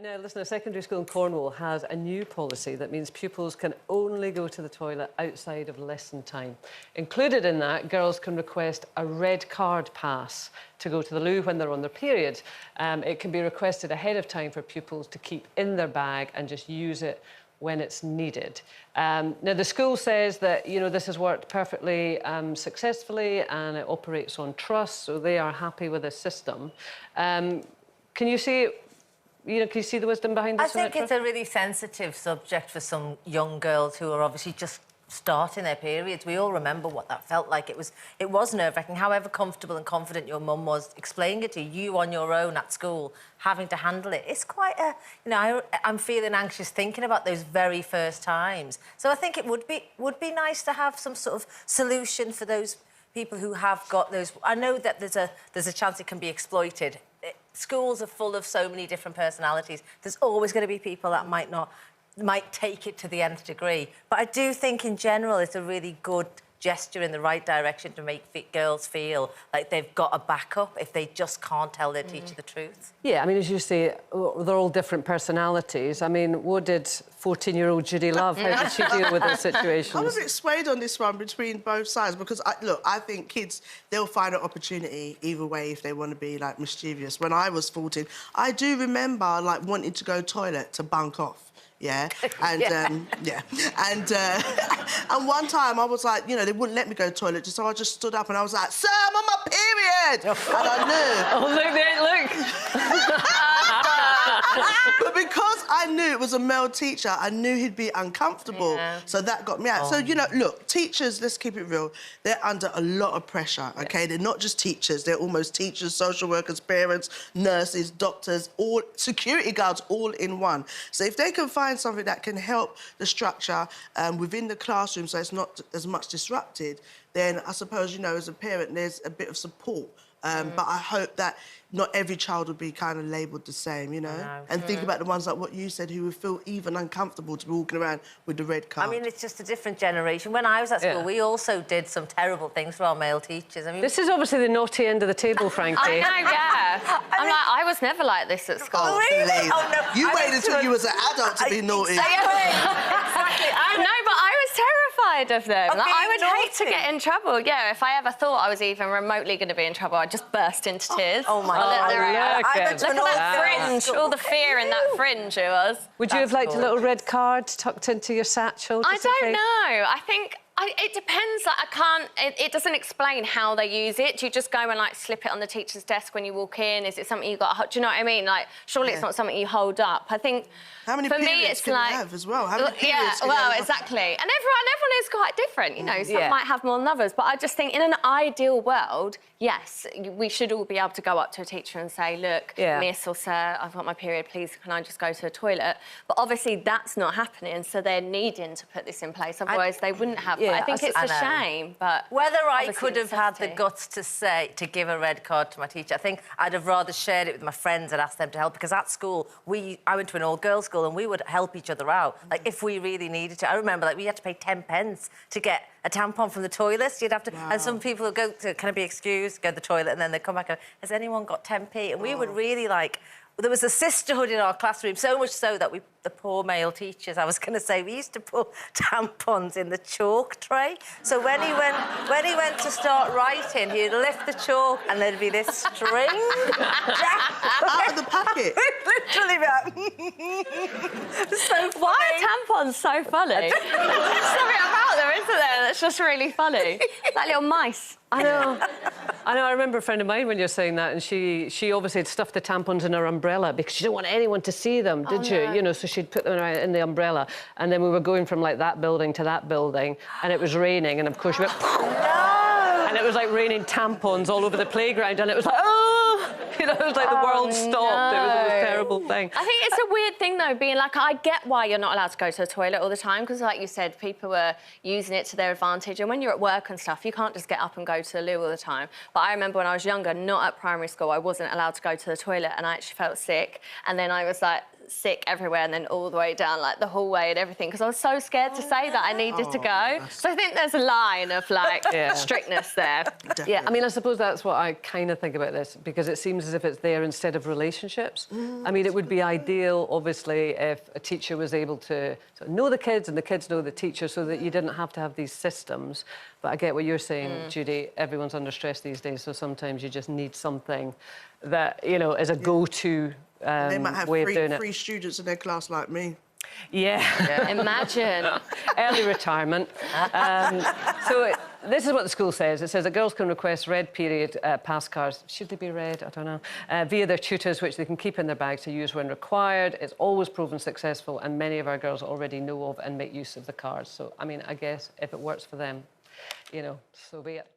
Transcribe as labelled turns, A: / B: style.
A: Now, listen, a secondary school in Cornwall has a new policy that means pupils can only go to the toilet outside of lesson time. Included in that, girls can request a red card pass to go to the loo when they're on their period. It can be requested ahead of time for pupils to keep in their bag and just use it when it's needed. Now, the school says that, this has worked perfectly successfully and it operates on trust, so they are happy with the system. Can you see the wisdom behind this?
B: I think it's a really sensitive subject for some young girls who are obviously just starting their periods. We all remember what that felt like. It was nerve-wracking. However comfortable and confident your mum was explaining it to you on your own at school, having to handle it. It's quite a... I'm feeling anxious thinking about those very first times. So I think it would be nice to have some sort of solution for those people who have got those... I know that there's a chance it can be exploited. Schools are full of so many different personalities. There's always going to be people that might take it to the nth degree. But I do think, in general, it's a really good gesture in the right direction to make girls feel like they've got a backup if they just can't tell their teacher the truth.
A: Yeah, I mean, as you say, they're all different personalities. I mean, what did 14-year-old Judy Love, how did she deal with those situations?
C: I'm a bit swayed on this one between both sides because, I think kids, they'll find an opportunity either way if they want to be, mischievous. When I was 14, I do remember, wanting to go toilet to bunk off. Yeah, and and one time I was like, they wouldn't let me go to the toilet, so I just stood up and I was like, "Sir, I'm on my period," and I knew.
A: Oh, look there, look.
C: But because I knew it was a male teacher, I knew he'd be uncomfortable, so that got me out. So look, teachers, let's keep it real. They're under a lot of pressure. Okay, they're not just teachers; they're almost teachers, social workers, parents, nurses, doctors, all security guards, all in one. So if they can find something that can help the structure within the classroom so it's not as much disrupted, then I suppose, as a parent, there's a bit of support. But I hope that not every child would be kind of labelled the same, And think about the ones like what you said who would feel even uncomfortable to be walking around with the red card.
B: I mean, it's just a different generation. When I was at school, we also did some terrible things for our male teachers. I mean,
A: this is obviously the naughty end of the table, Frankie.
D: I know, yeah. I was never like this at school.
C: Oh, really? Oh, no. You waited until you was an adult to be naughty.
B: Exactly.
D: No, but I was terrified of them. I would hate to
B: naughty.
D: get in trouble. Yeah, if I ever thought I was even remotely going to be in trouble, I'd just burst into tears.
B: Oh, my God.
D: Look at that fringe, all the fear in that fringe it was.
A: Would you have liked a little red card tucked into your satchel?
D: I don't know. I think... it depends. It doesn't explain how they use it. Do you just go and slip it on the teacher's desk when you walk in? Is it something you got? Do you know what I mean? Surely it's not something you hold up. I think.
C: How many
D: for
C: periods
D: me, it's
C: can you have as well? How many periods can you have?
D: Exactly. And everyone is quite different. Some might have more than others. But I just think in an ideal world, yes, we should all be able to go up to a teacher and say, look, miss or sir, I've got my period, please, can I just go to the toilet? But obviously that's not happening, so they're needing to put this in place. Otherwise, they wouldn't have. But I think it's a shame. But
B: whether I could have had the guts to give a red card to my teacher, I think I'd have rather shared it with my friends and asked them to help, because at school, I went to an all-girls school and we would help each other out, if we really needed to. I remember, we had to pay 10 pence to get a tampon from the toilets. You'd have to... Wow. And some people would go to, can I be excused, go to the toilet, and then they'd come back and go, has anyone got 10p? And we would really, there was a sisterhood in our classroom, so much so that the poor male teachers, I was going to say, we used to put tampons in the chalk tray. So when he went to start writing, he'd lift the chalk and there'd be this string
C: out of the packet.
B: Literally, so funny.
D: Why are tampons so funny? There's something about them, isn't there? That's just really funny. Like little mice.
A: I know. I remember a friend of mine when you're saying that, and she obviously had stuffed the tampons in her umbrella because she didn't want anyone to see them, did you? So she'd put them in the umbrella, and then we were going from that building to that building, and it was raining, and of course she went... No! And it was raining tampons all over the playground, and it was it was the world stopped.
D: No.
A: It was the most terrible thing.
D: I think it's a weird thing, though, being I get why you're not allowed to go to the toilet all the time, because, like you said, people were using it to their advantage. And when you're at work and stuff, you can't just get up and go to the loo all the time. But I remember when I was younger, not at primary school, I wasn't allowed to go to the toilet, and I actually felt sick. And then I was sick everywhere and then all the way down like the hallway and everything because I was so scared to say that I needed to go. So I think there's a line of like strictness there.
C: Definitely.
A: Yeah, I mean, I suppose that's what I kind of think about this because it seems as if it's there instead of relationships. I mean, it would be ideal, obviously, if a teacher was able to sort of know the kids and the kids know the teacher so that you didn't have to have these systems. But I get what you're saying, Judy. Everyone's under stress these days, so sometimes you just need something that, you know, is a go-to
C: they might have
A: way of doing it.
C: 3 students in their class like me.
A: Yeah.
D: Imagine.
A: Early retirement. This is what the school says. It says that girls can request red period pass cards. Should they be red? I don't know. Via their tutors, which they can keep in their bags to use when required. It's always proven successful, and many of our girls already know of and make use of the cards. So, I mean, I guess if it works for them, you know, so be it.